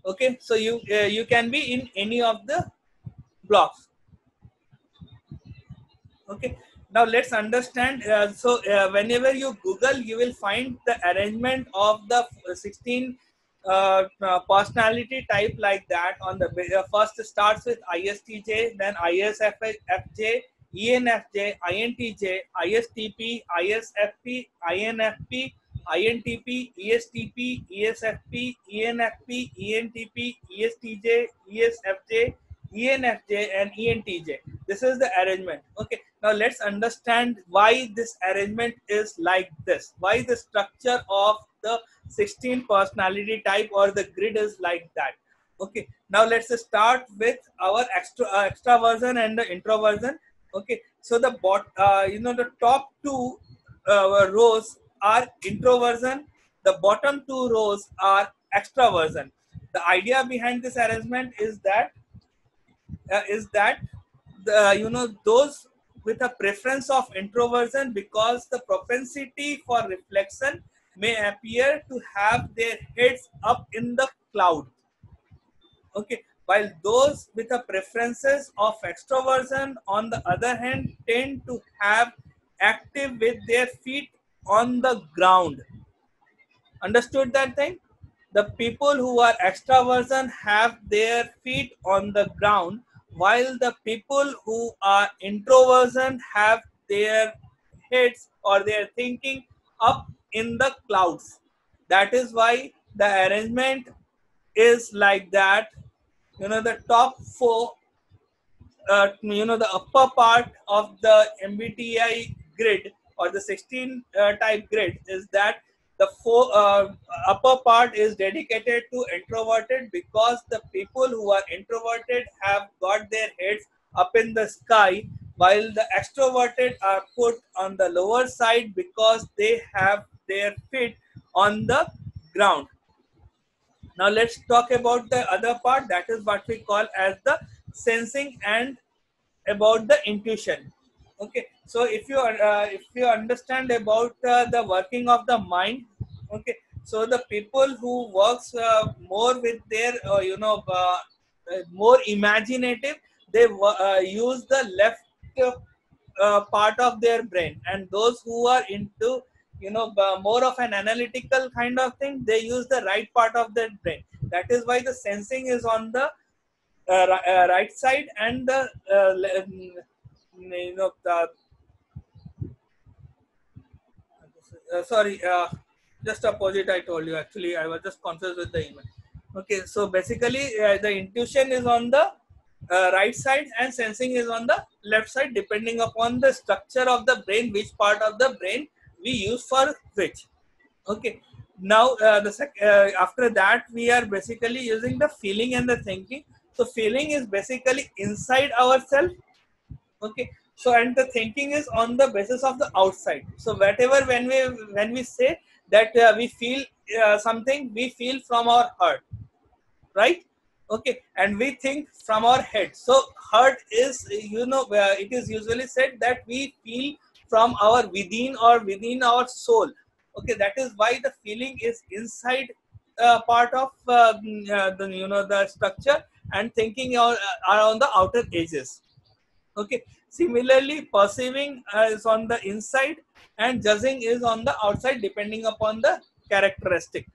Okay, so you can be in any of the blocks. Okay, now let's understand. Whenever you Google, you will find the arrangement of the 16 personality type like that. On the first starts with ISTJ, then ISFJ, ENFJ, INTJ, ISTP, ISFP, INFP, INTP, ESTP, ESFP, ENFP, ENTP, ESTJ, ESFJ, ENFJ, and ENTJ. This is the arrangement. Okay, now let's understand why this arrangement is like this. Why the structure of the 16 personality type or the grid is like that. Okay, now let's start with our extraversion and the introversion. Okay, so the the top two rows are introversion, the bottom two rows are extraversion. The idea behind this arrangement is that the those with a preference of introversion, because the propensity for reflection may appear to have their heads up in the cloud. Okay, while those with a preferences of extroversion on the other hand tend to have active with their feet on the ground. Understood that thing? The people who are extraversion have their feet on the ground, while the people who are introversion have their heads or their thinking up in the clouds. That is why the arrangement is like that. The top four, the upper part of the MBTI grid or the 16 type grid is that the upper part is dedicated to introverted, because the people who are introverted have got their heads up in the sky, while the extroverted are put on the lower side because they have their feet on the ground. Now let's talk about the other part, that is what we call as the sensing and about the intuition. Okay, so if you understand about the working of the mind, okay, so the people who works more with their more imaginative, they use the left part of their brain, and those who are into more of an analytical kind of thing, they use the right part of their brain. That is why the sensing is on the right side, and the the sorry, just opposite. I told you, actually I was just confused with the email. Okay, so basically the intuition is on the right side and sensing is on the left side, depending upon the structure of the brain, which part of the brain we use for which. Okay, now after that we are basically using the feeling and the thinking. So feeling is basically inside ourselves. Okay, so and the thinking is on the basis of the outside. So whatever, when we say that we feel something, we feel from our heart, right? Okay, and we think from our head. So heart is, it is usually said that we feel from our within or within our soul. Okay, that is why the feeling is inside part of the structure, and thinking are on the outer edges. Okay, similarly perceiving is on the inside and judging is on the outside, depending upon the characteristic.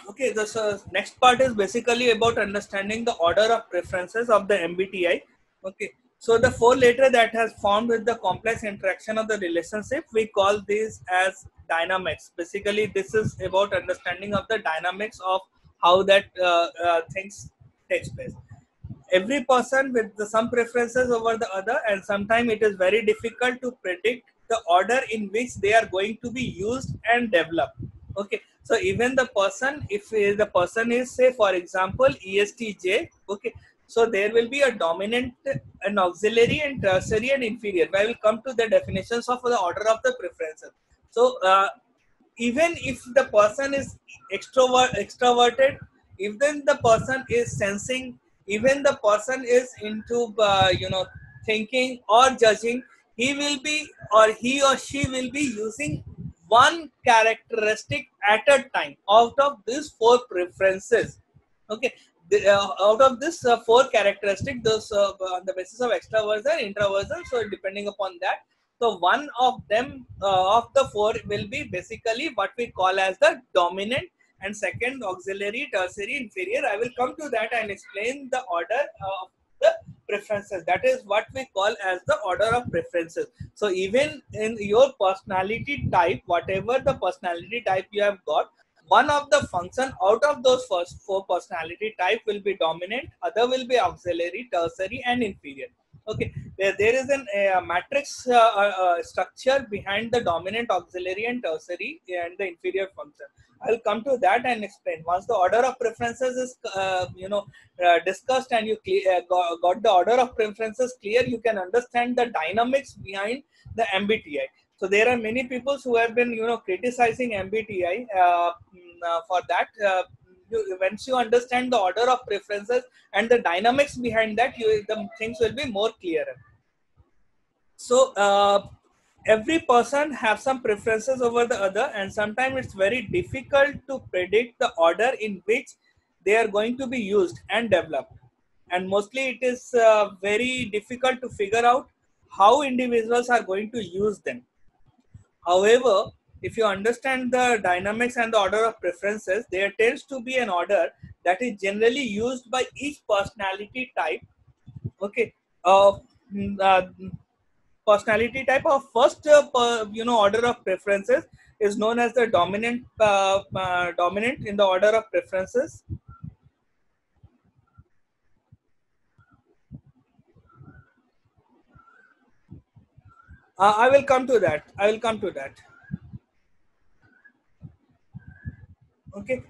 Okay, the next part is basically about understanding the order of preferences of the MBTI. Okay, so the four letter that has formed with the complex interaction of the relationship, we call this as dynamics. Basically, this is about understanding of the dynamics of how that things takes place. Every person with some preferences over the other, and sometimes it is very difficult to predict the order in which they are going to be used and developed. Okay, so even the person, if the person is, say for example, ESTJ, okay, so there will be a dominant, an auxiliary, and tertiary and inferior. I will come to the definitions of the order of the preferences. So even if the person is extroverted, even the person is sensing, even the person is into thinking or judging, he will be, or he or she will be using one characteristic at a time out of these four preferences. Okay, out of this four characteristics, those on the basis of extroversion, introversion. So depending upon that, so one of them of the four will be basically what we call as the dominant, and second auxiliary, tertiary, inferior. I will come to that and explain the order of the preferences. That is what we call as the order of preferences. So even in your personality type, whatever the personality type you have got, one of the function out of those first four personality type will be dominant, other will be auxiliary, tertiary, and inferior. Okay, there is an matrix structure behind the dominant, auxiliary, and tertiary and the inferior function. I'll come to that and explain. Once the order of preferences is discussed and you got the order of preferences clear, you can understand the dynamics behind the MBTI. So there are many people who have been criticizing MBTI for that. Once you understand the order of preferences and the dynamics behind that, the things will be more clearer. So every person have some preferences over the other, and sometimes it's very difficult to predict the order in which they are going to be used and developed, and mostly it is very difficult to figure out how individuals are going to use them. However, if you understand the dynamics and the order of preferences, there tends to be an order that is generally used by each personality type. Okay, uh, uh, personality type of first order of preferences is known as the dominant dominant in the order of preferences. I will come to that. I will come to that. Okay,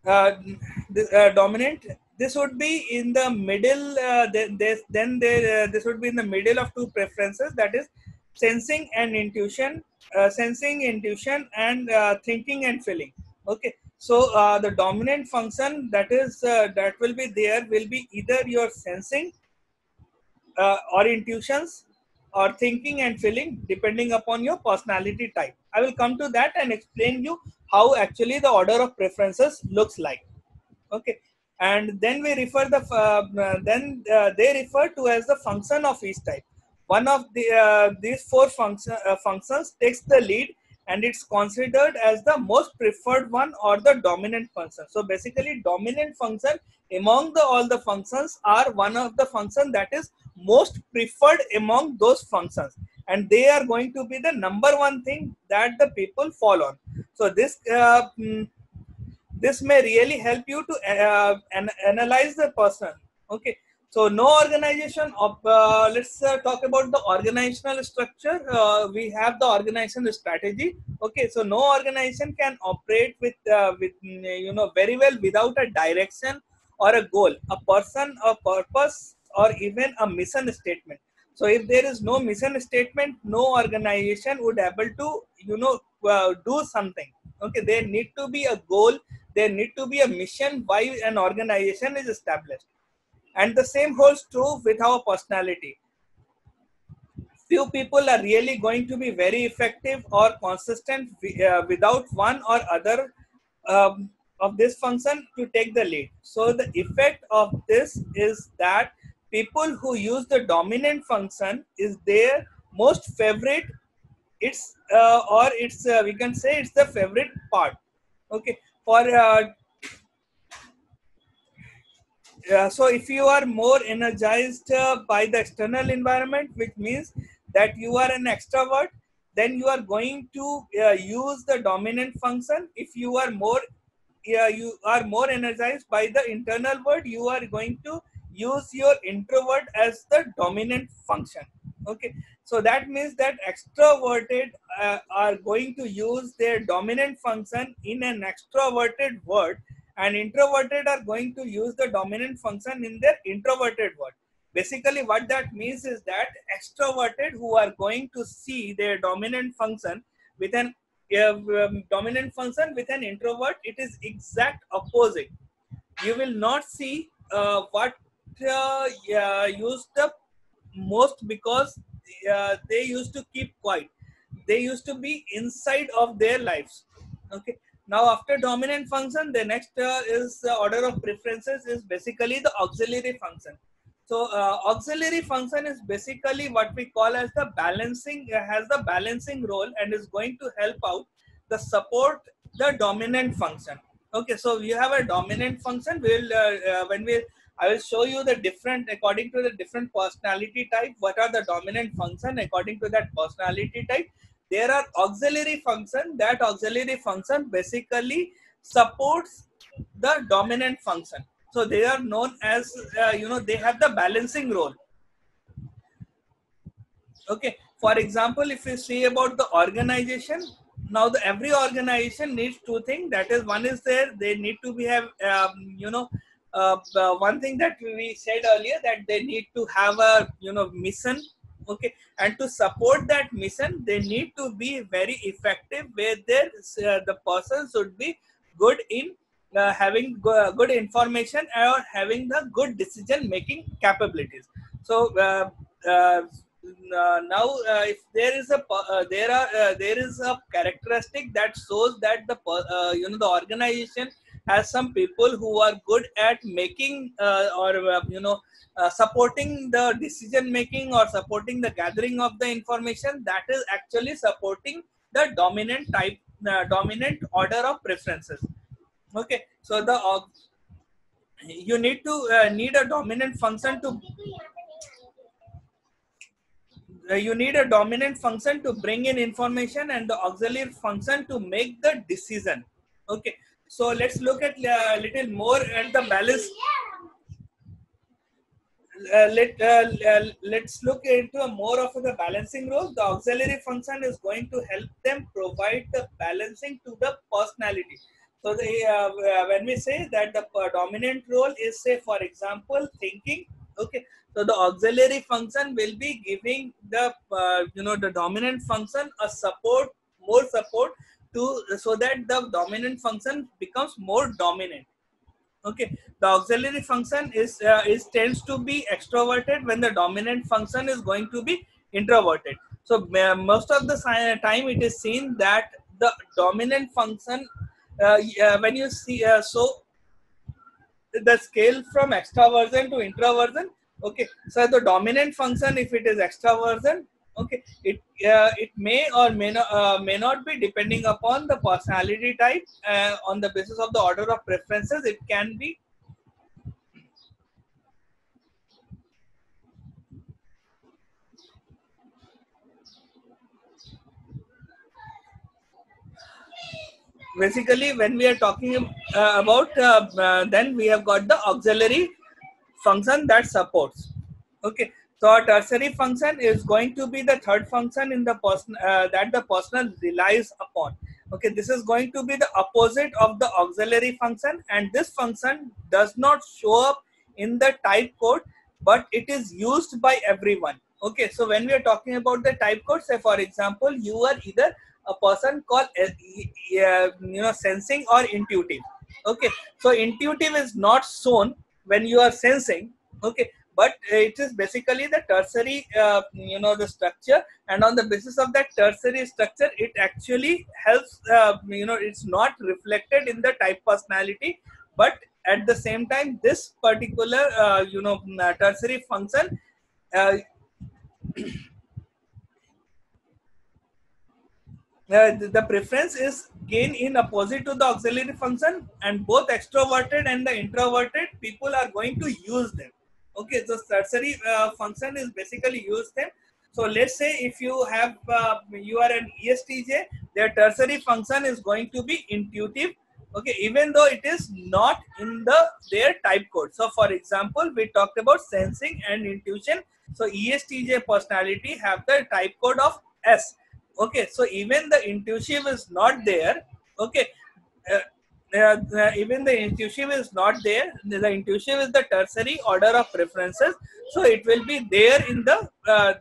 uh, dominant. This would be in the middle. This would be in the middle of two preferences. That is sensing and intuition. Sensing, intuition, and thinking and feeling. Okay. So the dominant function that will be there will be either your sensing or intuitions or thinking and feeling, depending upon your personality type. I will come to that and explain you how actually the order of preferences looks like. Okay, and then we refer they refer to as the function of each type. One of these four functions takes the lead, and it's considered as the most preferred one or the dominant function. So basically dominant function among all the functions are one of the function that is most preferred among those functions, and they are going to be the number one thing that the people fall on. So this may really help you to analyze the person. Okay, so no organization of let's talk about the organizational structure. We have the organization strategy. Okay, so no organization can operate with very well without a direction or a goal, a person, a purpose, or even a mission statement. So if there is no mission statement, no organization would able to do something. Okay, there need to be a goal, there need to be a mission why an organization is established. And the same holds true with our personality. Few people are really going to be very effective or consistent without one or other of this function to take the lead. So the effect of this is that people who use the dominant function is their most favorite. It's or it's we can say it's the favorite part. Okay, for so if you are more energized by the external environment, which means that you are an extrovert, then you are going to use the dominant function. If you are more energized by the internal world, you are going to use your introvert as the dominant function. Okay, so that means that extroverted are going to use their dominant function in an extroverted world, and introverted are going to use the dominant function in their introverted world. Basically what that means is that extroverted who are going to see their dominant function with an dominant function with an introvert, it is exact opposite. You will not see what used the most, because they used to keep quiet. they used to be inside of their lives. Okay. Now after dominant function, the next is the order of preferences is basically the auxiliary function. So auxiliary function is basically what we call as the balancing, has the balancing role and is going to help out the support the dominant function. Okay, so we have a dominant function. We'll when we I will show you the different according to the different personality type. What are the dominant function according to that personality type? There are auxiliary function. That auxiliary function basically supports the dominant function. So they are known as they have the balancing role. Okay, for example, if we see about the organization, now the every organization needs two things. That is, one is there they need to be have one thing that we said earlier, that they need to have a mission. Okay, and to support that mission they need to be very effective, where there the person should be good in having good information or having the good decision making capabilities. So now if there is a there is a characteristic that shows that the the organization has some people who are good at making or supporting the decision making or supporting the gathering of the information, that is actually supporting the dominant type, dominant order of preferences. Okay, so the you need to need a dominant function to you need a dominant function to bring in information and the auxiliary function to make the decision. Okay, so let's look at little more at the balance. Let's look into a more of the balancing role. The auxiliary function is going to help them provide the balancing to the personality. So when we say that the dominant role is, say for example, thinking. Okay, so the auxiliary function will be giving the the dominant function a support, more support to, so that the dominant function becomes more dominant. Okay, the auxiliary function is tends to be extroverted when the dominant function is going to be introverted. So most of the time it is seen that the dominant function when you see the scale from extraversion to introversion. Okay, so the dominant function, if it is extraversion, okay, it may not be, depending upon the personality type, on the basis of the order of preferences it can be. Basically when we are talking about then we have got the auxiliary function that supports. Okay, so a tertiary function is going to be the third function in the person that the person relies upon. Okay, this is going to be the opposite of the auxiliary function, and this function does not show up in the type code, but it is used by everyone. Okay, so when we are talking about the type code, say for example you are either a person called sensing or intuitive. Okay, so intuitive is not shown when you are sensing. Okay, but it is basically the tertiary the structure, and on the basis of that tertiary structure it actually helps it's not reflected in the type personality, but at the same time this particular tertiary function the preference is gain in opposite to the auxiliary function, and both extroverted and the introverted people are going to use them. Okay, so tertiary function is basically use them. So let's say if you have you are an ESTJ, their tertiary function is going to be intuitive. Okay, even though it is not in their type code. So for example, we talked about sensing and intuition. So ESTJ personality have the type code of S. Okay, so even the intuitive is not there. Okay, even the intuitive is not there. The intuitive is the tertiary order of preferences, so it will be there in the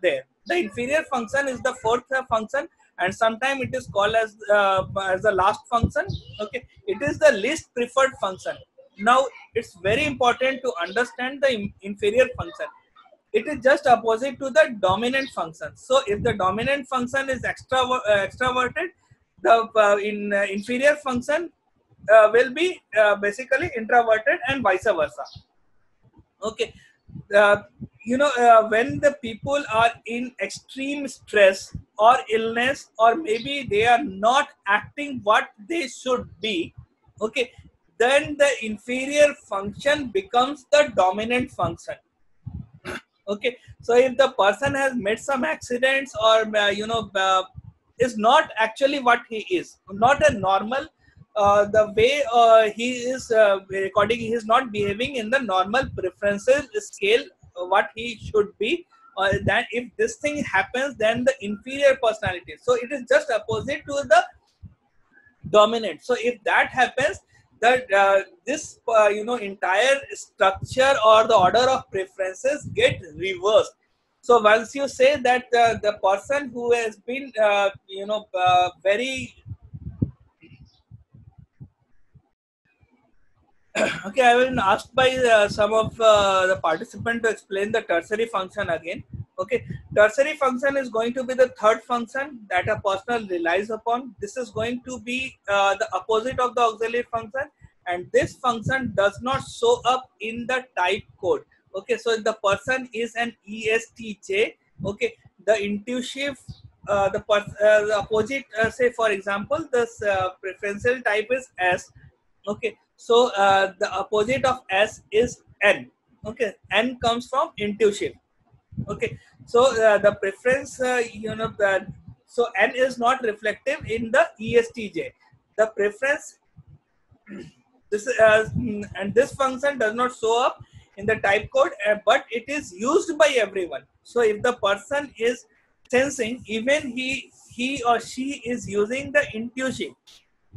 there. The inferior function is the fourth function, and sometimes it is called as the last function. Okay, it is the least preferred function. Now it's very important to understand the inferior function. it is just opposite to the dominant function. So if the dominant function is extroverted, the inferior function will be basically introverted, and vice versa. Okay. uh, when the people are in extreme stress or illness, or maybe they are not acting what they should be, okay, then the inferior function becomes the dominant function. Okay, so if the person has made some accidents, or is not actually what he is, not a normal, the way he is recording, he is not behaving in the normal preferences scale, what he should be, then if this thing happens, then the inferior personality, so it is just opposite to the dominant. So if that happens, that this entire structure or the order of preferences get reversed. So once you say that the person who has been very okay, I will asked by some of the participant to explain the tertiary function again. Okay, tertiary function is going to be the third function that a person relies upon. This is going to be the opposite of the auxiliary function, and this function does not show up in the type code. Okay, so if the person is an ESTJ, okay, the intuitive, the opposite, say for example, this preferential type is S. Okay, so the opposite of S is N. Okay, N comes from intuitive. Okay, so the preference, so N is not reflective in the ESTJ. The preference, this and this function does not show up in the type code, but it is used by everyone. So if the person is sensing, even he or she is using the intuition.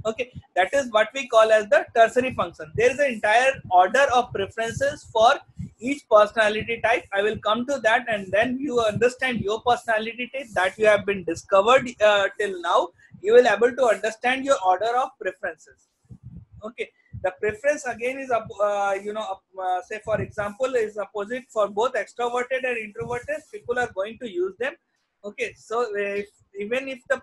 Okay, that is what we call as the tertiary function. There is an entire order of preferences for each personality type. I will come to that, and then you understand your personality type that you have been discovered till now. You will able to understand your order of preferences. Okay, the preference again is say for example is opposite for both extroverted and introverted. People are going to use them. Okay, so even if the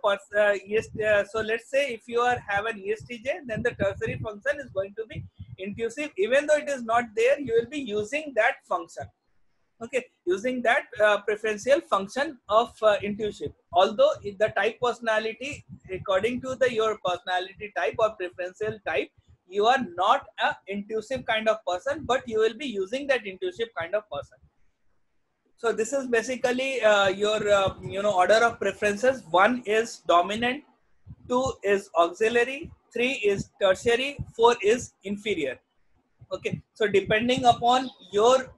so let's say if you are have an ESTJ, then the tertiary function is going to be intuitive. Even though it is not there, you will be using that function. Okay, using that preferential function of intuition. Although the type personality, according to the your personality type or preferential type, you are not a intuitive kind of person, but you will be using that intuitive kind of person. So this is basically your order of preferences. One is dominant, two is auxiliary, three is tertiary, four is inferior. Okay, so depending upon your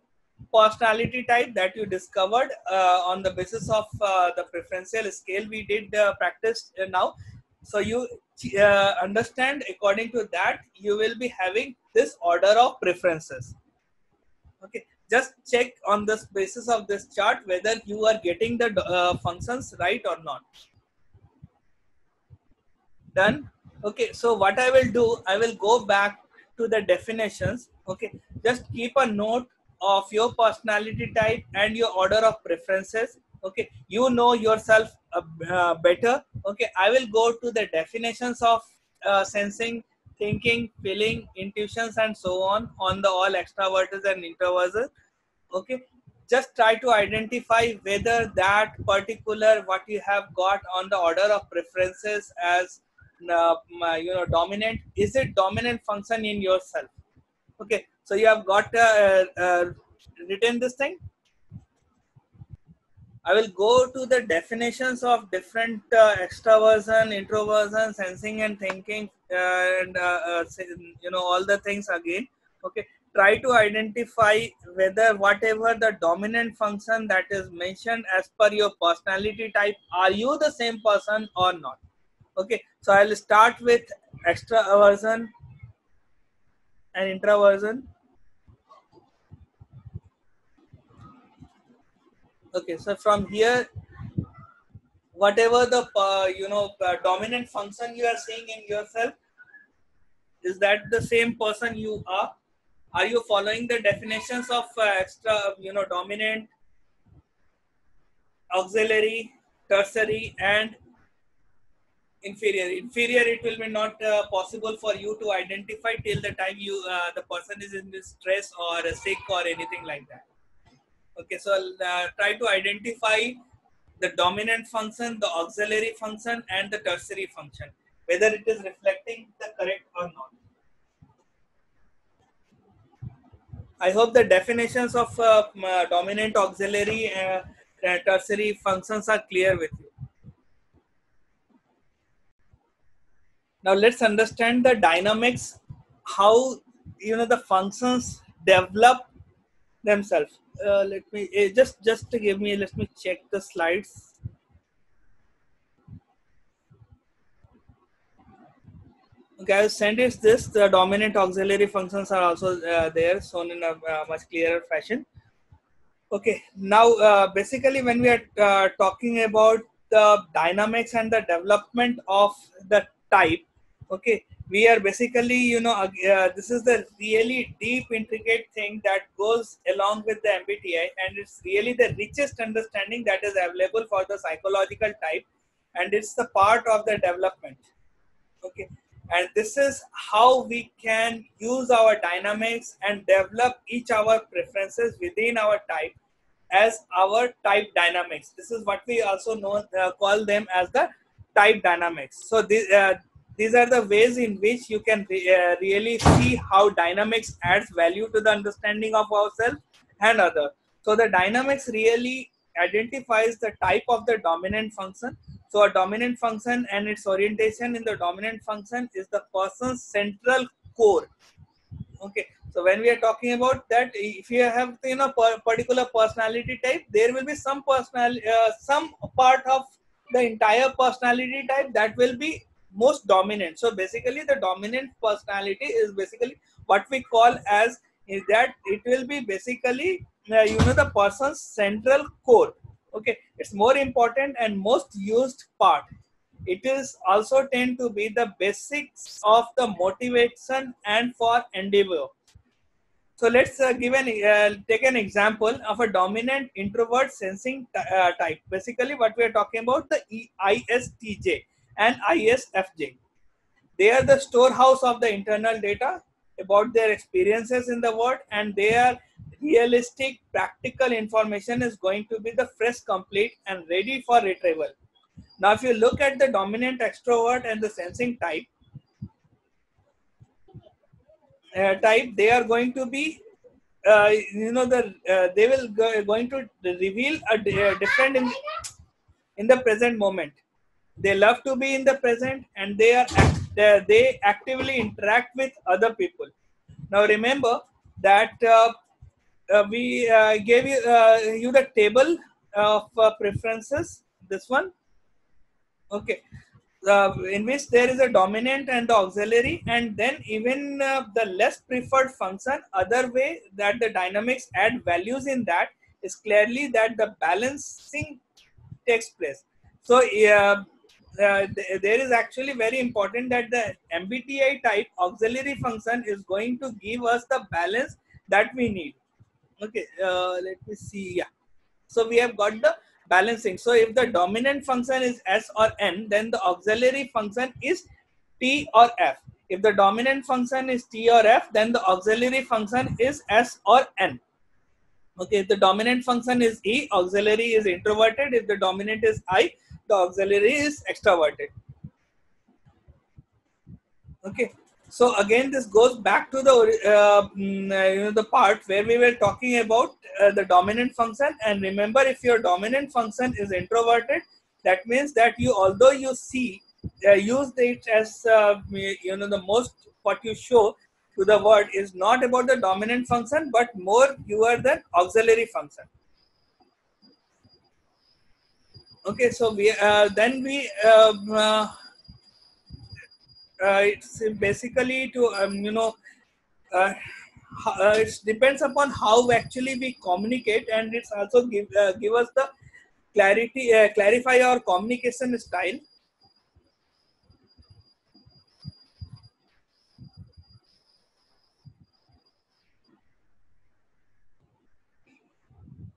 personality type that you discovered on the basis of the preferential scale we did practice now, so you understand according to that, you will be having this order of preferences. Okay, just check on the basis of this chart whether you are getting the functions right or not. Done. Okay, so what I will do, I will go back to the definitions. Okay, just keep a note of your personality type and your order of preferences. Okay, you know yourself better. Okay, I will go to the definitions of sensing, thinking, feeling, intuitions, and so on the all extroverts and introverts. Okay, just try to identify whether that particular what you have got on the order of preferences as dominant, is it dominant function in yourself. Okay, so you have got written this thing. I will go to the definitions of different extroversion, introversion, sensing and thinking, and all the things again. Okay, try to identify whether whatever the dominant function that is mentioned as per your personality type, are you the same person or not. Okay, so I'll start with extraversion and introversion. Okay, so from here, whatever the dominant function you are seeing in yourself, is that the same person you are you following the definitions of extra dominant, auxiliary, tertiary, and inferior. Inferior, it will be not possible for you to identify till the time the person is in stress or sick or anything like that. Okay, so try to identify the dominant function, the auxiliary function, and the tertiary function, whether it is reflecting the correct or not. I hope the definitions of dominant, auxiliary, tertiary functions are clear with you. Now let's understand the dynamics, how the functions develop themselves. Let me just to give me. Let me check the slides. Okay, I'll send it this. The dominant auxiliary functions are also there, shown in a much clearer fashion. Okay, now basically when we are talking about the dynamics and the development of the type, okay, we are basically, this is the really deep, intricate thing that goes along with the MBTI, and it's really the richest understanding that is available for the psychological type, and it's the part of the development. Okay, and this is how we can use our dynamics and develop each our preferences within our type as our type dynamics. This is what we also know, call them as the type dynamics. So these are the ways in which you can really see how dynamics adds value to the understanding of ourselves and other. So the dynamics really identifies the type of the dominant function. So a dominant function and its orientation in the dominant function is the person's central core. Okay, so when we are talking about that, if you have particular personality type, there will be some some part of the entire personality type that will be most dominant. So basically the dominant personality is basically what we call as is that it will be basically the person's central core. Okay, it's more important and most used part. It is also tend to be the basics of the motivation and for endeavor. So let's take an example of a dominant introvert sensing type. Basically, what we are talking about the ISTJ and ISFJ. They are the storehouse of the internal data about their experiences in the world, and their realistic, practical information is going to be the fresh, complete, and ready for retrieval. Now, if you look at the dominant extrovert and the sensing type, they are going to be, they will going to reveal a different in the present moment. They love to be in the present, and they actively interact with other people. Now, remember that we gave you the table of preferences. This one. Okay, in which there is a dominant and the auxiliary, and then even the less preferred function. Other way that the dynamics add values in that is clearly that the balancing takes place. So there is actually very important that the MBTI type auxiliary function is going to give us the balance that we need. Okay, let me see. Yeah, so we have got the balancing. So if the dominant function is S or N, then the auxiliary function is T or F. If the dominant function is T or F, then the auxiliary function is S or N. Okay, if the dominant function is E, auxiliary is introverted. If the dominant is I, the auxiliary is extroverted. Okay, so again this goes back to the the part where we were talking about the dominant function. And remember, if your dominant function is introverted, that means that you, although you see use it as the most what you show to the world is not about the dominant function, but more you are the auxiliary function. Okay, so we then we it's basically to uh, it depends upon how actually we communicate, and it's also give us the clarify our communication style.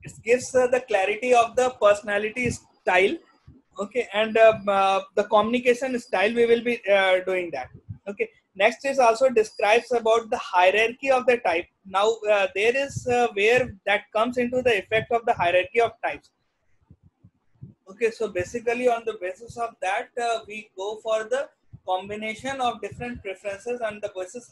It's gives the clarity of the personality style. Okay, and the communication style, we will be doing that. Okay, next is also describes about the hierarchy of the type. Now there is where that comes into the effect of the hierarchy of types. Okay, so basically on the basis of that, we go for the combination of different preferences, and the basis,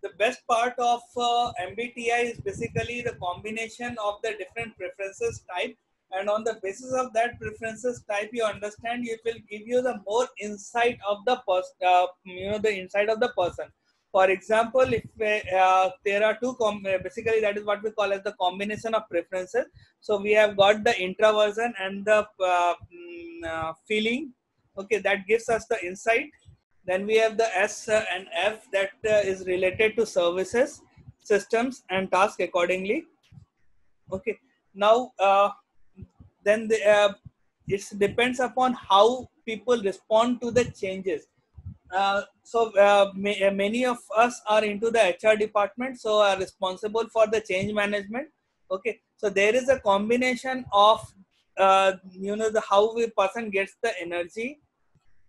the best part of MBTI is basically the combination of the different preferences type, and on the basis of that preferences type, you understand, it will give you the more insight of the person, the insight of the person. For example, if there are two, basically that is what we call as the combination of preferences. So we have got the introversion and the feeling. Okay, that gives us the insight. Then we have the S and F that is related to services, systems, and task accordingly. Okay, now then it depends upon how people respond to the changes. Many of us are into the HR department, so are responsible for the change management. Okay, so there is a combination of the how a person gets the energy.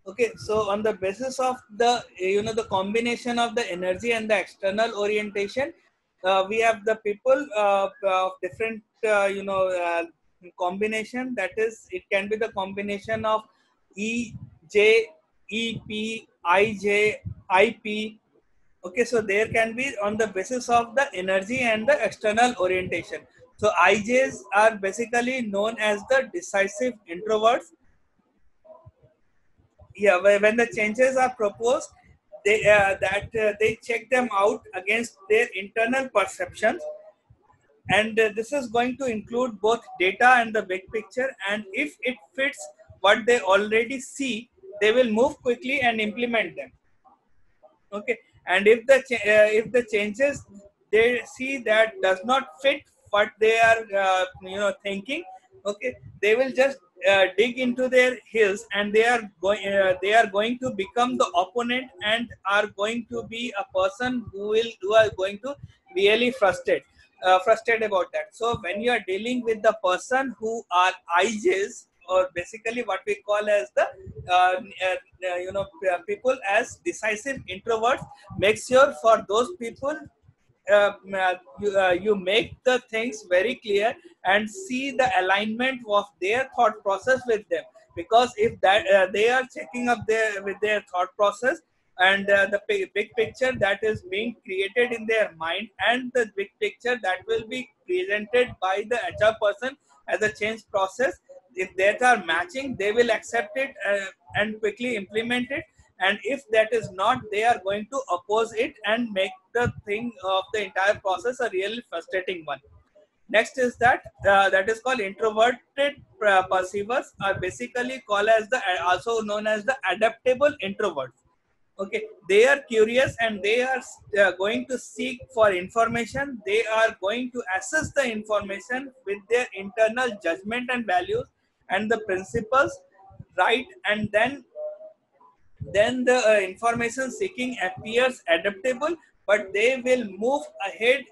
Okay, so on the basis of the the combination of the energy and the external orientation, we have the people of different combination. That is, it can be the combination of E J E P I J I P. Okay, so there can be on the basis of the energy and the external orientation. So IJs are basically known as the decisive introverts. Yeah, when the changes are proposed, they check them out against their internal perceptions, and this is going to include both data and the big picture, and if it fits what they already see, they will move quickly and implement them. Okay, and if the changes they see that does not fit what they are thinking, okay, they will just dig into their heels, and they are going to become the opponent, and are going to be a person who are going to really frustrated about that. So when you are dealing with the person who are IJs, or basically what we call as the people as decisive introverts, make sure for those people you make the things very clear and see the alignment of their thought process with them, because if that they are checking up their with their thought process, and the big picture that is being created in their mind, and the big picture that will be presented by the HR person as a change process, if that are matching, they will accept it and quickly implement it, and if that is not, they are going to oppose it and make the thing of the entire process a really frustrating one. Next is that is called introverted perceivers, are basically called as the also known as the adaptable introverts. Okay, they are curious, and they are going to seek for information. They are going to assess the information with their internal judgment and values and the principles, right? And then the information seeking appears adaptable, but they will move ahead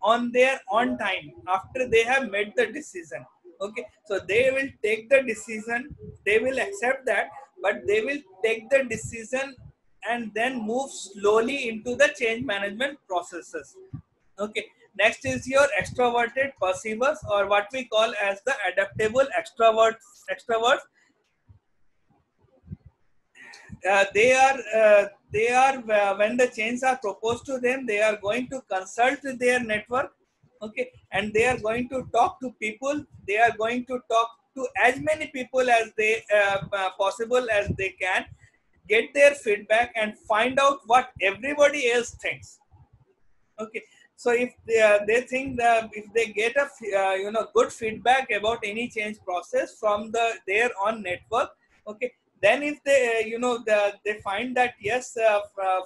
on their own time after they have made the decision. Okay, so they will take the decision, they will accept that, but they will take the decision and then move slowly into the change management processes. Okay, next is your extroverted perceivers, or what we call as the adaptable extroverts. They are when the changes are proposed to them, they are going to consult their network. Okay, and they are going to talk to people, they are going to talk to as many people as they possible as they can, get their feedback and find out what everybody else thinks. Okay, so if they think that if they get a good feedback about any change process from their own network, okay, then if they they find that yes,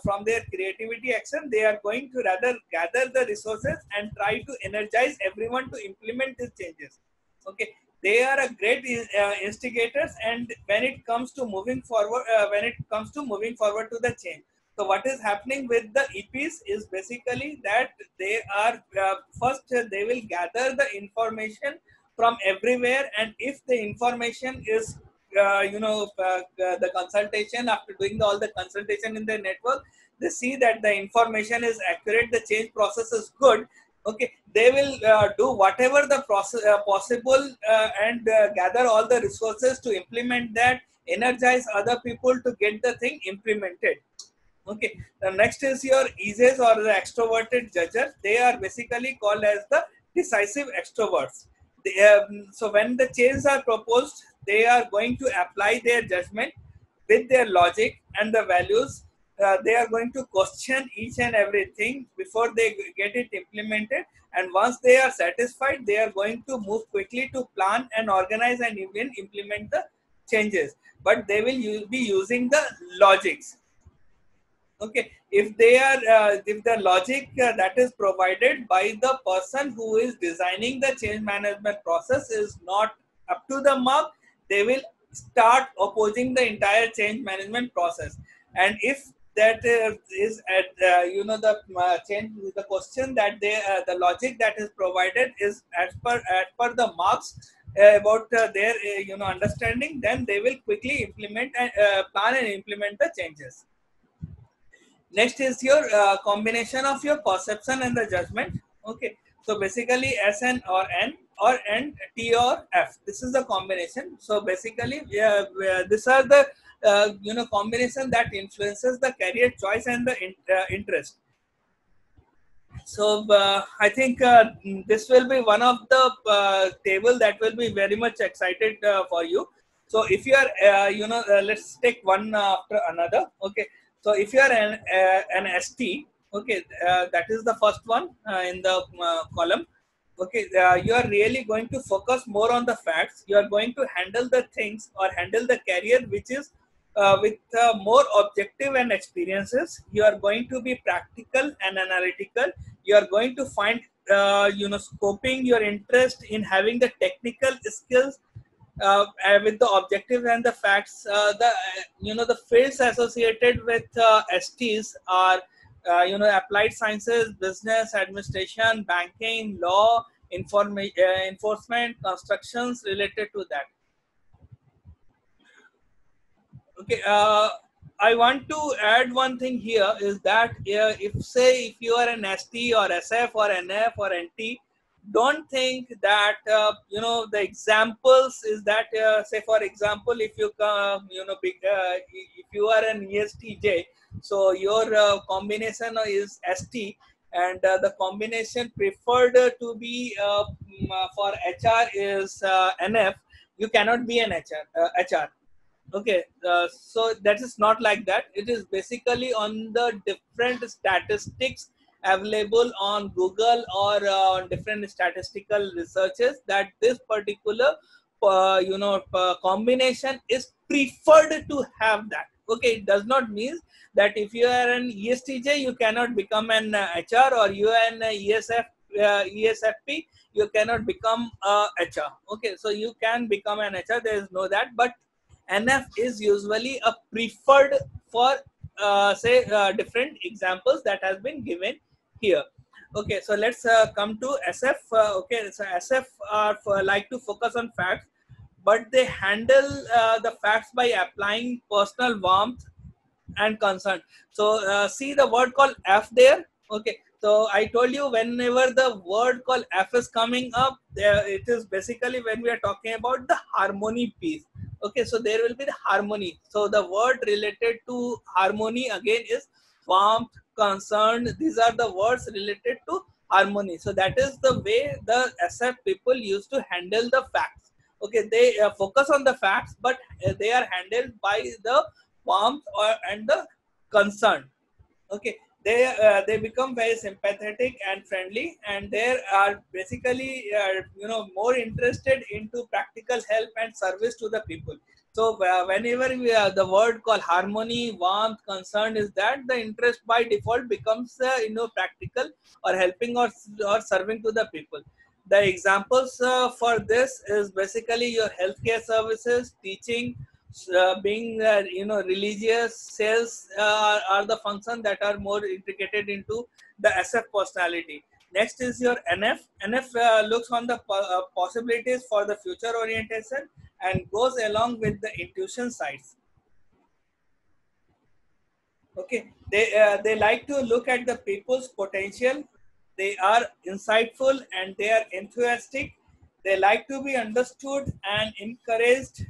from their creativity action, they are going to rather gather the resources and try to energize everyone to implement these changes. Okay, they are a great instigators, and when it comes to moving forward to the change. So what is happening with the EPs is basically that they are first they will gather the information from everywhere, and if the information is the consultation, after doing all the consultation in the network, they see that the information is accurate, the change process is good. Okay, they will do whatever the process possible, and gather all the resources to implement that, energize other people to get the thing implemented. Okay, the next is your EJs or the extroverted judges. They are basically called as the decisive extroverts. So when the changes are proposed, they are going to apply their judgment with their logic and the values. They are going to question each and everything before they get it implemented. And once they are satisfied, they are going to move quickly to plan and organize and even implement the changes. But they will be using the logics. Okay, if they are if the logic that is provided by the person who is designing the change management process is not up to the mark, they will start opposing the entire change management process. And if that is at the change, the question that they the logic that is provided is as per the marks about their understanding, then they will quickly implement and plan and implement the changes. Next is your combination of your perception and the judgment. Okay, so basically SN or N or N, T or F. This is the combination. So basically, these are the combination that influences the career choice and the interest. So I think this will be one of the table that will be very much excited for you. So if you are, let's take one after another. Okay. So if you are an ST, okay, that is the first one in the column. Okay, you are really going to focus more on the facts. You are going to handle the things or handle the career which is with more objective and experiences. You are going to be practical and analytical. You are going to find scoping your interest in having the technical skills with the objectives and the facts. The fields associated with STs are applied sciences, business administration, banking, law, enforcement, constructions related to that. Okay, I want to add one thing here is that if you are an ST or SF or NF or NT, don't think that the examples is that say for example if you if you are an ESTJ, so your combination is ST, and the combination preferred to be for HR is NF. You cannot be an HR. Okay, so that is not like that. It is basically on the different statistics available on Google or on different statistical researches that this particular combination is preferred to have that. Okay, it does not mean that if you are an ESTJ you cannot become an HR, or you are an ESFP you cannot become HR. Okay, so you can become an HR. There is no that, but NF is usually a preferred for say different examples that has been given here. Okay, so let's come to SF. Okay, so SF are like to focus on facts, but they handle the facts by applying personal warmth and concern. So see the word called F there. Okay, so I told you whenever the word called F is coming up, it is basically when we are talking about the harmony piece. Okay, so there will be the harmony. So the word related to harmony again is warmth, concern. These are the words related to harmony. So that is the way the SF people used to handle the facts. Okay, they focus on the facts, but they are handled by the warmth and the concern. Okay, they become very sympathetic and friendly, and they are basically more interested into practical help and service to the people. So whenever we the word called harmony, warmth, concern is that, the interest by default becomes practical or helping or serving to the people. The examples for this is basically your healthcare services, teaching, being religious sales are the functions that are more integrated into the SF personality. Next is your NF. NF looks on the possibilities for the future orientation and goes along with the intuition sides. Okay, they like to look at the people's potential. They are insightful and they are enthusiastic. They like to be understood and encouraged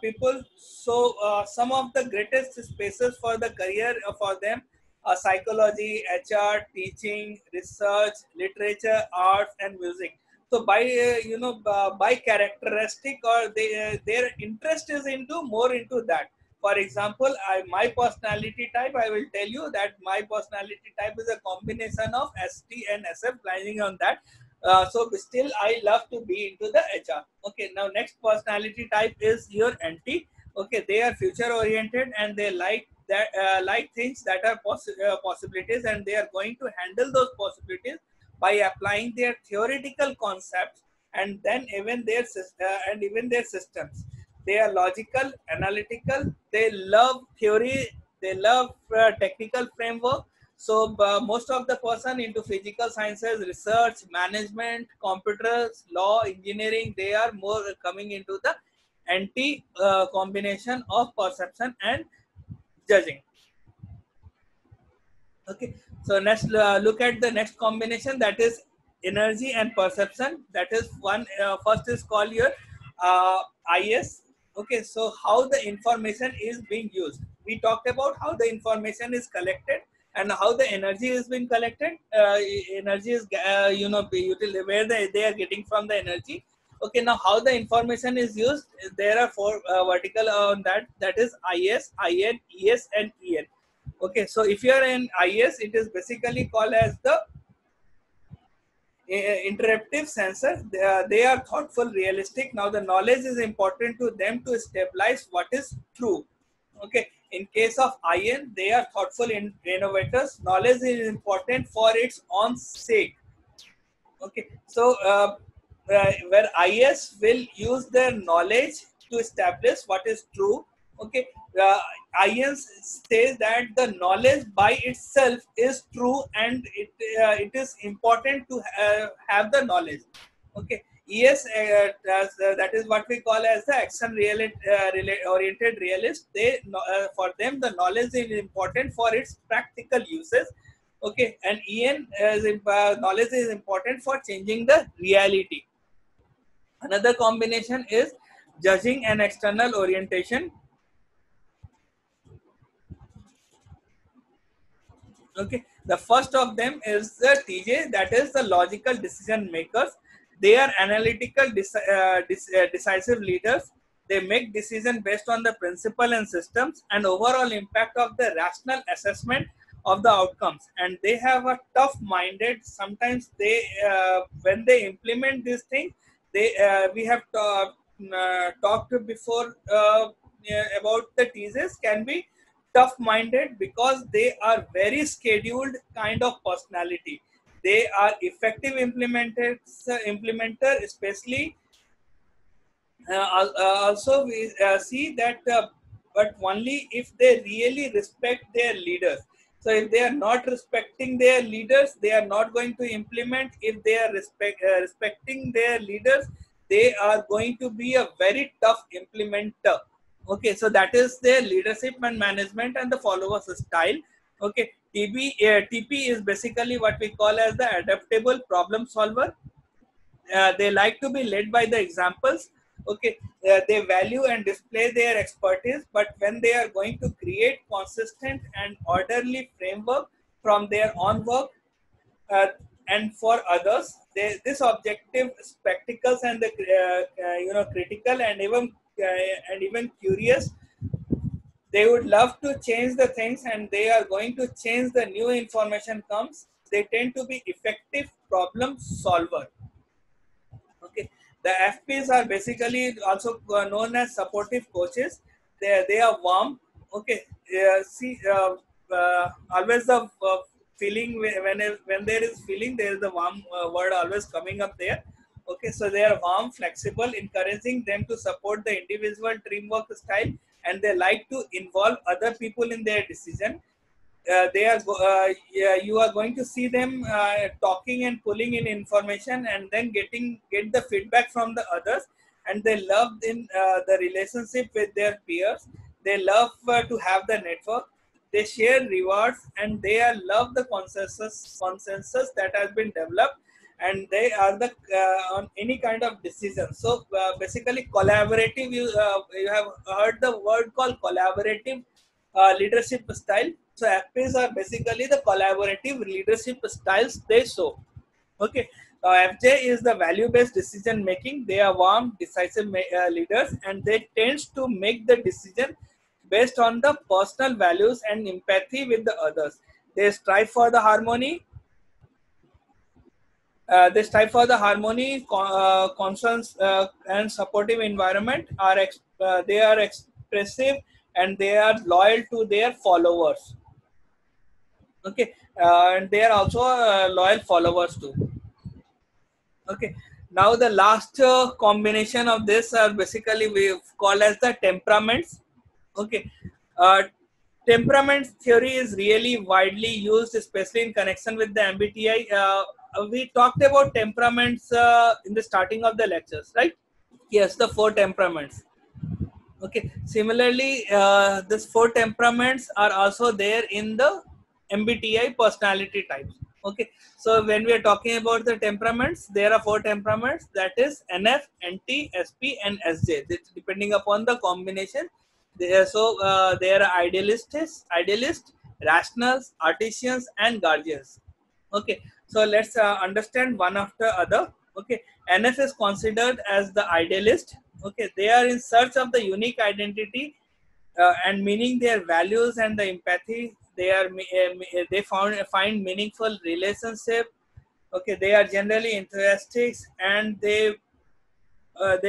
people. So some of the greatest spaces for the career for them are psychology, HR, teaching, research, literature, arts, and music. So by by characteristic, or their interest is into more into that. For example, my personality type, I will tell you that my personality type is a combination of ST and SF, lying on that. So still I love to be into the HR. Okay, now next personality type is your NT. Okay, they are future oriented and they like things that are possibilities, and they are going to handle those possibilities by applying their theoretical concepts and then even their systems. They are logical, analytical. They love theory. They love technical framework. So most of the person into physical sciences, research, management, computers, law, engineering, they are more coming into the anti combination of perception and judging. Okay, so next look at the next combination, that is energy and perception. That is one first is called your IS. Okay, so how the information is being used. We talked about how the information is collected and how the energy is being collected. Energy is where they are getting from the energy. Okay, now how the information is used. There are four vertical on that. That is IS, IN, ES, and EN. Okay, so if you are in IS, it is basically called as the interruptive sensor. They are thoughtful, realistic. Now, the knowledge is important to them to stabilize what is true. Okay, in case of IN, they are thoughtful innovators. Knowledge is important for its own sake. Okay, so where IS will use their knowledge to establish what is true. Okay, IS says that the knowledge by itself is true, and it is important to have the knowledge. Okay, yes, that is what we call as the action oriented realist. For them the knowledge is important for its practical uses. Okay, and knowledge is important for changing the reality. Another combination is judging and external orientation. Okay, the first of them is the TJ, that is the logical decision makers. They are analytical, decisive leaders. They make decisions based on the principle and systems and overall impact of the rational assessment of the outcomes. And they have a tough minded. Sometimes when they implement these things, we have talked before about the teasers can be tough minded because they are very scheduled kind of personality. They are effective implementer, especially also we see that but only if they really respect their leaders. So if they are not respecting their leaders, they are not going to implement. If they are respecting their leaders, they are going to be a very tough implementer. Okay, so that is their leadership and management and the followers style. Okay, TP is basically what we call as the adaptable problem solver. They like to be led by the examples. Okay, they value and display their expertise, but when they are going to create consistent and orderly framework from their own work uh, and for others, this objective spectacles and the critical and even curious. They would love to change the things and they are going to change the new information comes. They tend to be effective problem solver. Okay, the FPs are basically also known as supportive coaches. They are warm. Okay, always the feeling when there is feeling, there is the warm word always coming up there. Okay, so they are warm, flexible, encouraging them to support the individual teamwork style, and they like to involve other people in their decision. Yeah, you are going to see them talking and pulling in information, and then get the feedback from the others. And they love in the relationship with their peers. They love to have the network. They share rewards, and they love the consensus that has been developed, and they are the on any kind of decision. So basically collaborative, you have heard the word called collaborative leadership style. So FPs are basically the collaborative leadership styles they show. Okay. FJ is the value-based decision making. They are warm, decisive leaders, and they tend to make the decision based on the personal values and empathy with the others. They strive for the harmony. Conscience, and supportive environment. They are expressive, and they are loyal to their followers. Okay, and they are also loyal followers too. Okay, now the last combination of this are basically we call as the temperaments. Okay, uh, temperament theory is really widely used, especially in connection with the MBTI. We talked about temperaments in the starting of the lectures, right? Yes, the four temperaments. Okay. Similarly, these four temperaments are also there in the MBTI personality types. Okay. So when we are talking about the temperaments, there are four temperaments. That is NF, NT, SP, and SJ. Depending upon the combination. There are idealist, rationals, artisans, and guardians. Okay. So let's understand one after other. Okay. NF is considered as the idealist. Okay, they are in search of the unique identity and meaning their values and the empathy. They find meaningful relationship. Okay, they are generally enthusiastic, and they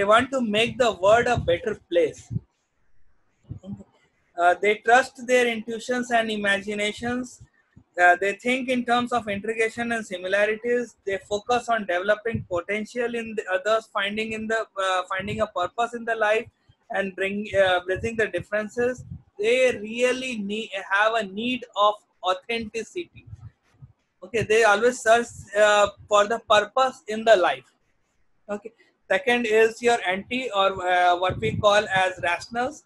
want to make the world a better place. They trust their intuitions and imaginations. They think in terms of integration and similarities. They focus on developing potential in the others, finding a purpose in the life, and bridging the differences. They really have a need of authenticity. Okay, they always search for the purpose in the life. Okay, second is your anti, or what we call as rationals.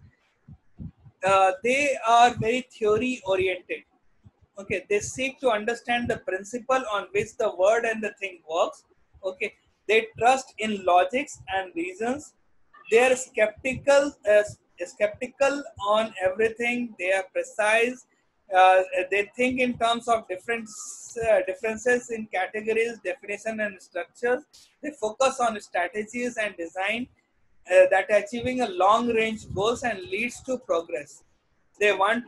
They are very theory oriented. Okay, they seek to understand the principle on which the word and the thing works. Okay, they trust in logics and reasons. They are skeptical on everything. They are precise. They think in terms of differences in categories, definition, and structures. They focus on strategies and design that achieving a long range goals and leads to progress. They want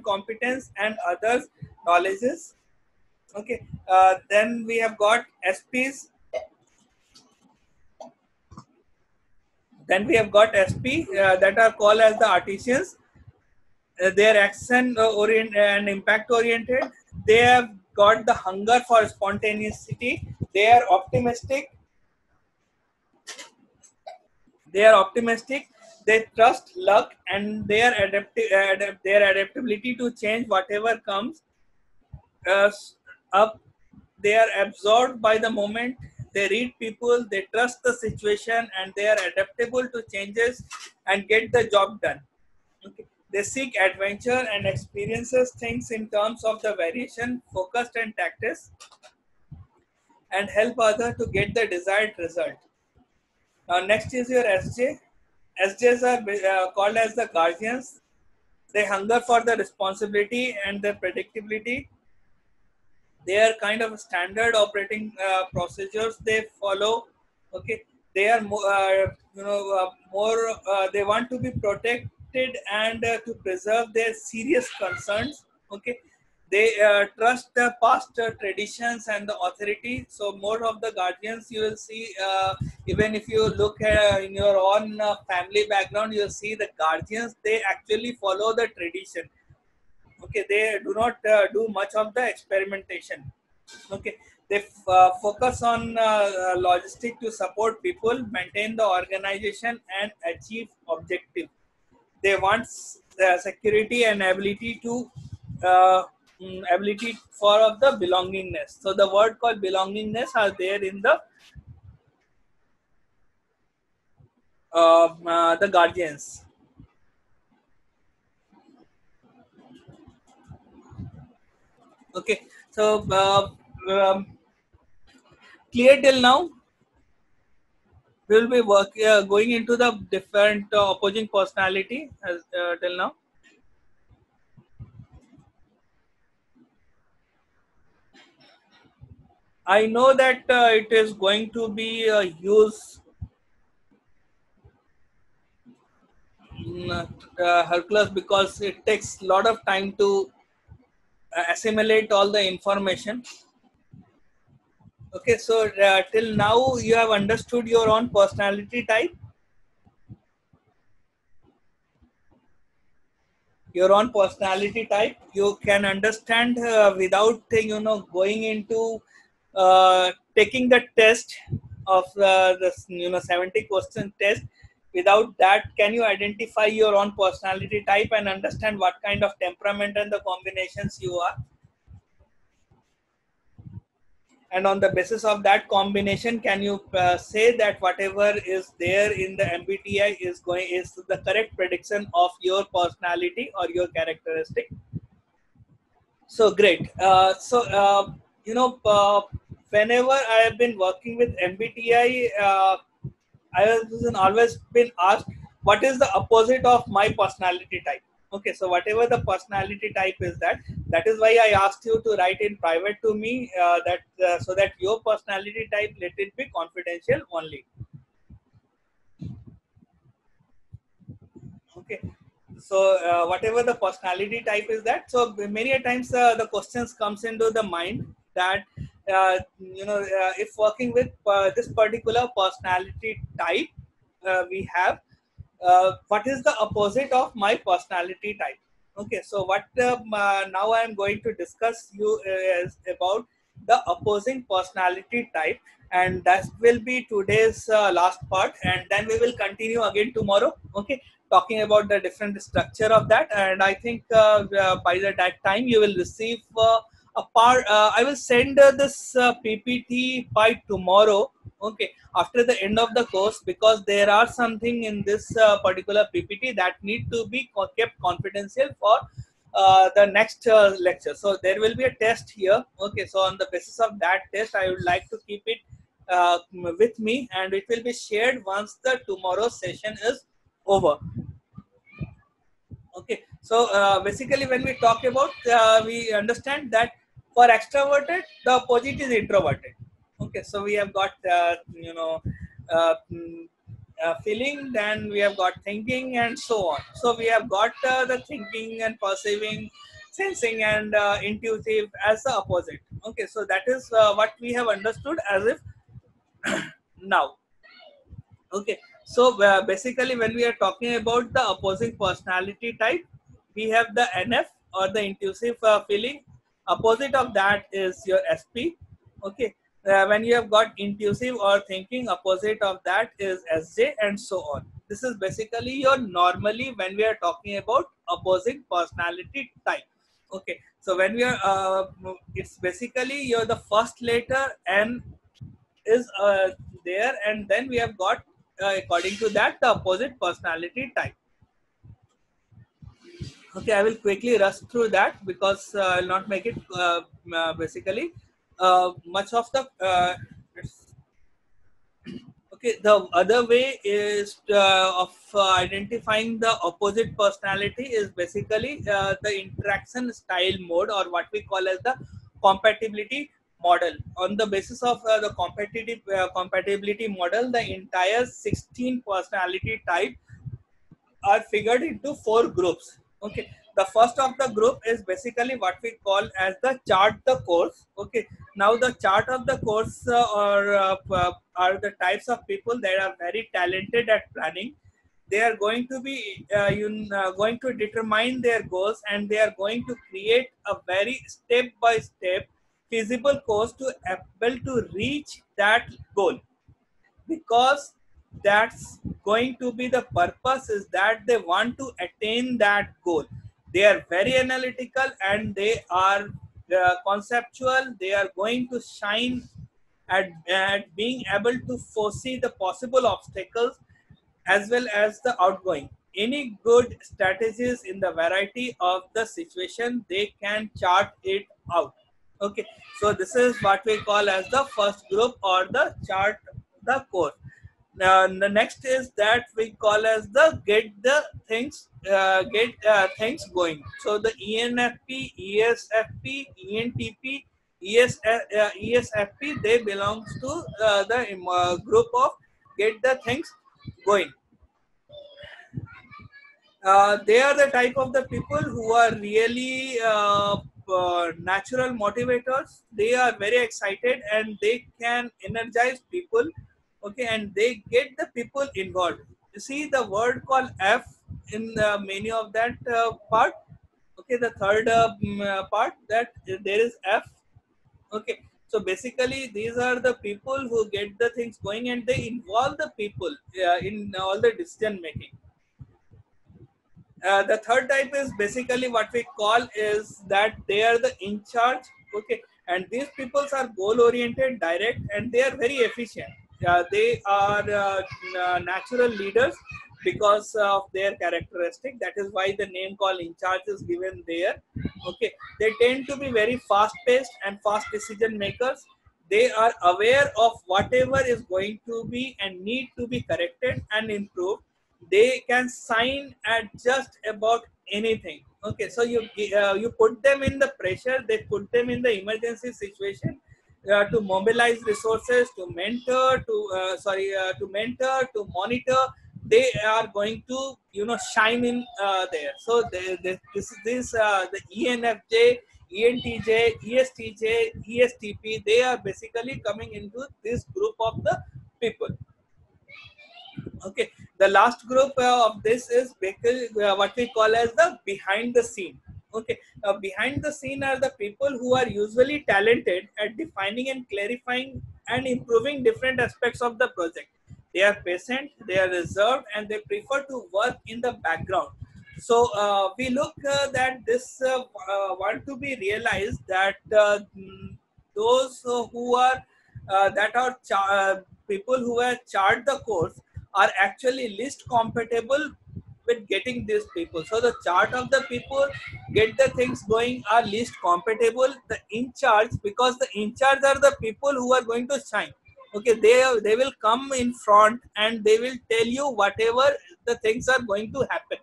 competence and others knowledges. Okay, then we have got SPs. Then we have got SP that are called as the artisans. Their action orient and impact oriented. They have got the hunger for spontaneity. They are optimistic. They are optimistic. They trust luck, and their adaptability to change whatever comes uh, up. They are absorbed by the moment. They read people. They trust the situation, and they are adaptable to changes and get the job done. Okay. They seek adventure and experiences things in terms of the variation, focused and tactics, and help others to get the desired result. Next is your SJ. SJs are called as the guardians. They hunger for the responsibility and the predictability. They are kind of standard operating procedures they follow. Okay, they are more. They want to be protected and to preserve their serious concerns. Okay, they trust the past traditions and the authority. So more of the guardians you will see, even if you look in your own family background, you will see the guardians. They actually follow the tradition. Okay, they do not do much of the experimentation. Okay, They focus on logistic to support people, maintain the organization, and achieve objective. They want security and ability to uh, ability for of the belongingness. So the word called belongingness are there in the guardians. Okay, so clear till now. We will be going into the different opposing personality as till now. I know that it is going to be a use Hercules because it takes a lot of time to assimilate all the information. Okay, so till now you have understood your own personality type, your own personality type. You can understand without going into taking the test of this 70-question test. Without that, can you identify your own personality type and understand what kind of temperament and the combinations you are? And on the basis of that combination, can you say that whatever is there in the MBTI is the correct prediction of your personality or your characteristic? So great. Whenever I have been working with MBTI, I have always been asked what is the opposite of my personality type. Okay, so whatever the personality type is, that is why I asked you to write in private to me that so that your personality type let it be confidential only. Okay, so whatever the personality type is, that so many a times the questions comes into the mind that if working with this particular personality type we have, what is the opposite of my personality type? Okay, so what now I am going to discuss you is about the opposing personality type, and that will be today's last part, and then we will continue again tomorrow. Okay, talking about the different structure of that, and I think by that time you will receive a part. I will send this PPT by tomorrow. Okay, after the end of the course, because there are something in this particular PPT that need to be kept confidential for the next lecture. So there will be a test here. Okay, so on the basis of that test, I would like to keep it with me, and it will be shared once the tomorrow session is over. Okay, so basically when we talk about we understand that for extroverted the opposite is introverted. Okay, so we have got feeling, then we have got thinking and so on. So we have got the thinking and perceiving, sensing and intuitive as the opposite. Okay, so that is what we have understood as if now. Okay, so basically, when we are talking about the opposing personality type, we have the NF or the intuitive feeling. Opposite of that is your SP. Okay, when you have got intuitive or thinking, opposite of that is SJ and so on. This is basically your normally when we are talking about opposing personality type. Okay, so when we are, it's basically you're the first letter N is there, and then we have got according to that the opposite personality type. Okay, I will quickly rush through that because I'll not make it basically much of the okay. The other way is of identifying the opposite personality is basically the interaction style mode, or what we call as the compatibility model. On the basis of the compatibility model, the entire 16 personality type are figured into four groups. Okay, the first of the group is basically what we call as the chart the course. Okay, now the chart of the course are the types of people that are very talented at planning. They are going to be going to determine their goals, and they are going to create a very step by step feasible course to able to reach that goal, because that's going to be the purpose, is that they want to attain that goal. They are very analytical and they are conceptual. They are going to shine at being able to foresee the possible obstacles as well as the outgoing. Any good strategies in the variety of the situation, they can chart it out. Okay, so this is what we call as the first group, or the chart the course. Now the next is that we call as the get things going. So the ENFP, ESFP, ENTP, ESFP, they belongs to the group of get the things going. They are the type of the people who are really natural motivators. They are very excited and they can energize people. Okay, and they get the people involved. You see the word called F in many of that part. Okay, the third part, that there is F. Okay, so basically these are the people who get the things going and they involve the people in all the decision making. The third type is basically what we call is that they are the in charge. Okay, and these people are goal oriented, direct, and they are very efficient. They are natural leaders because of their characteristic. That is why the name called in charge is given there. Okay, they tend to be very fast paced and fast decision makers. They are aware of whatever is going to be and need to be corrected and improved. They can sign at just about anything. Okay, so you put them in the pressure, they put them in the emergency situation, to mobilize resources, to mentor, to mentor, to monitor. They are going to shine in there. So this the ENFJ, ENTJ, ESTJ, ESTP, they are basically coming into this group of the people. Okay, the last group of this is basically what we call as the behind the scene. Okay, behind the scene are the people who are usually talented at defining and clarifying and improving different aspects of the project. They are patient, they are reserved, and they prefer to work in the background. So we look that this want to be realized that those who are that are people who have charted the course are actually least compatible with getting these people. So the chart of the people get the things going are least compatible. The in charge, because the in charge are the people who are going to shine. Okay, they will come in front and they will tell you whatever the things are going to happen.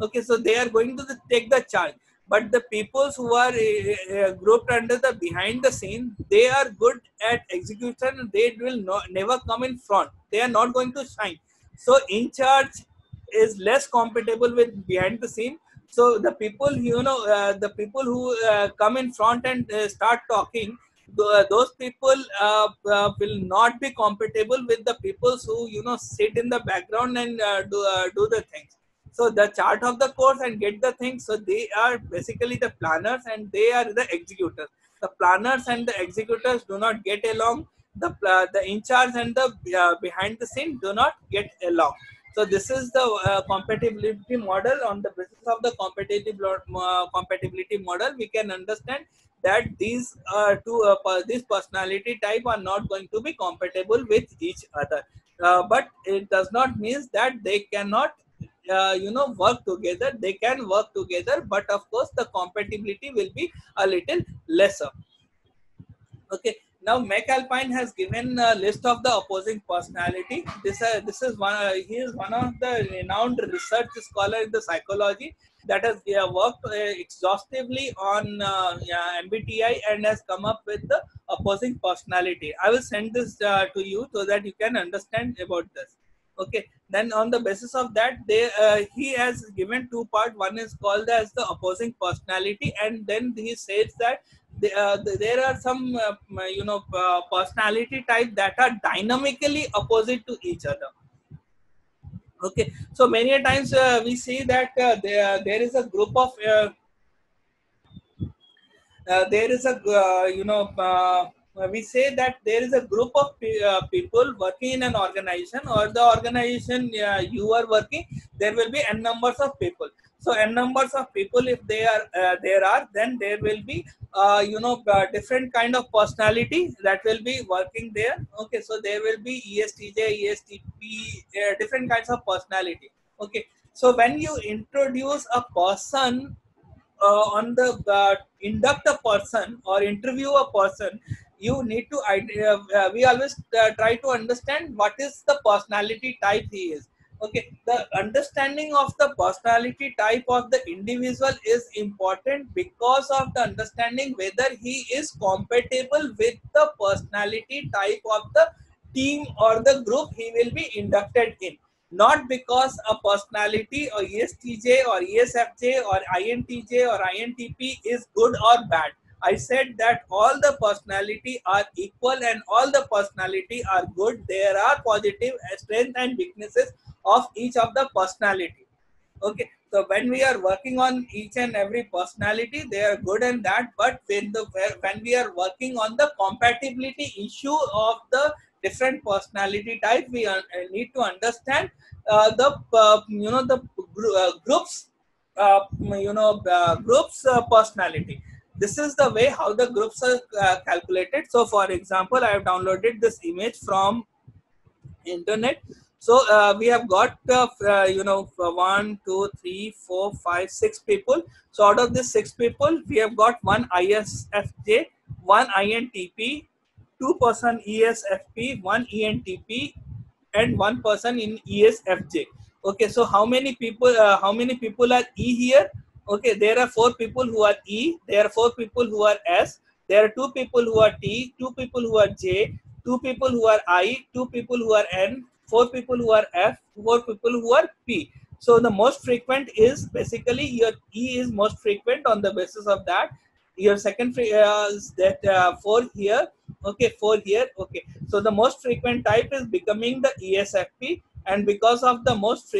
Okay, so they are going to take the charge, but the peoples who are grouped under the behind the scene, they are good at execution. They will never come in front. They are not going to shine. So in charge is less compatible with behind the scene. So the people, the people who come in front and start talking, those people will not be compatible with the people who sit in the background and do the things. So the chart of the course and get the things. So they are basically the planners and they are the executors. The planners and the executors do not get along. The in charge and the behind the scene do not get along. So this is the compatibility model. On the basis of the compatibility model, we can understand that these these personality type are not going to be compatible with each other. But it does not mean that they cannot work together. They can work together, but of course the compatibility will be a little lesser. Okay, now McAlpine has given a list of the opposing personality. This is one. He is one of the renowned research scholar in the psychology that has worked exhaustively on MBTI and has come up with the opposing personality. I will send this to you so that you can understand about this. Okay, then on the basis of that, he has given two part. One is called as the opposing personality, and then he says that there are some personality type that are dynamically opposite to each other. Okay, so many a times we see that there is a group of there is a we say that there is a group of people working in an organization, or the organization you are working, there will be n numbers of people. So n numbers of people, if they are there are, then there will be different kind of personality that will be working there. Okay, so there will be ESTJ, ESTP, different kinds of personality. Okay, so when you introduce a person on the induct a person or interview a person, you need to we always try to understand what is the personality type he is. Okay, the understanding of the personality type of the individual is important, because of the understanding whether he is compatible with the personality type of the team or the group he will be inducted in. Not because a personality or ESTJ or ESFJ or INTJ or INTP is good or bad. I said that all the personality are equal and all the personality are good. There are positive strengths and weaknesses of each of the personality. Okay, so when we are working on each and every personality, they are good and that, but when we are working on the compatibility issue of the different personality type, we need to understand the groups, groups personality. This is the way how the groups are calculated. So for example, I have downloaded this image from internet. So we have got 1 2 3 4 5 6 people. So out of these 6 people, we have got one ISFJ, one INTP, 2 person ESFP, one ENTP, and 1 person in ESFJ. Okay, so how many people? How many people are E here? Okay, there are 4 people who are E. There are 4 people who are S. There are 2 people who are T. 2 people who are J. 2 people who are I. 2 people who are N. 4 people who are F. 4 people who are P. So the most frequent is basically your E is most frequent. On the basis of that, your second is that 4 here. Okay, 4 here. Okay, so the most frequent type is becoming the ESFP, and because of the most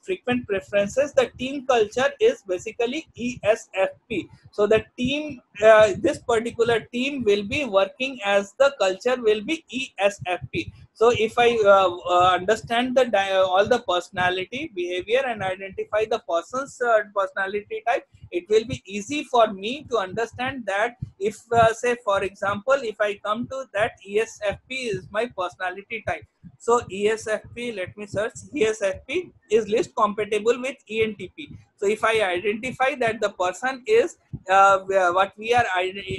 frequent preferences, the team culture is basically ESFP. So the team, this particular team will be working as the culture will be ESFP. So if I understand the all the personality behavior and identify the person's personality type, it will be easy for me to understand that if say for example, if I come to that ESFP is my personality type. So ESFP, let me search. ESFP is least compatible with ENTP. So if I identify that the person is what we are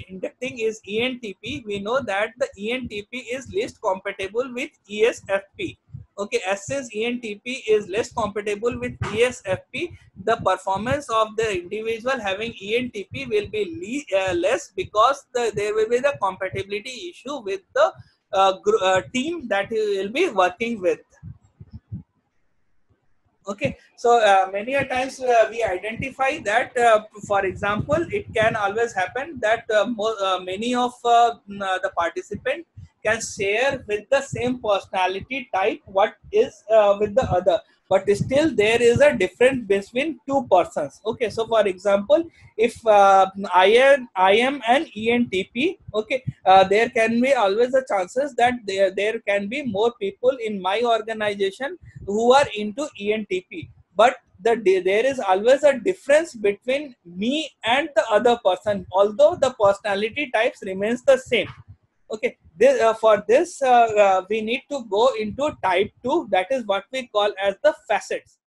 inducting is ENTP, we know that the ENTP is least compatible with ESFP. Okay, as since ENTP is less compatible with ESFP, the performance of the individual having ENTP will be less, because there will be the compatibility issue with the team that you will be working with. Okay, so many a times we identify that for example, it can always happen that many of the participant can share with the same personality type what is with the other, but still there is a difference between 2 persons. Okay, so for example, if I am an ENTP, okay, there can be always the chances that there can be more people in my organization who are into ENTP, but there is always a difference between me and the other person, although the personality types remains the same. Okay, for this we need to go into type 2, that is what we call as the facets.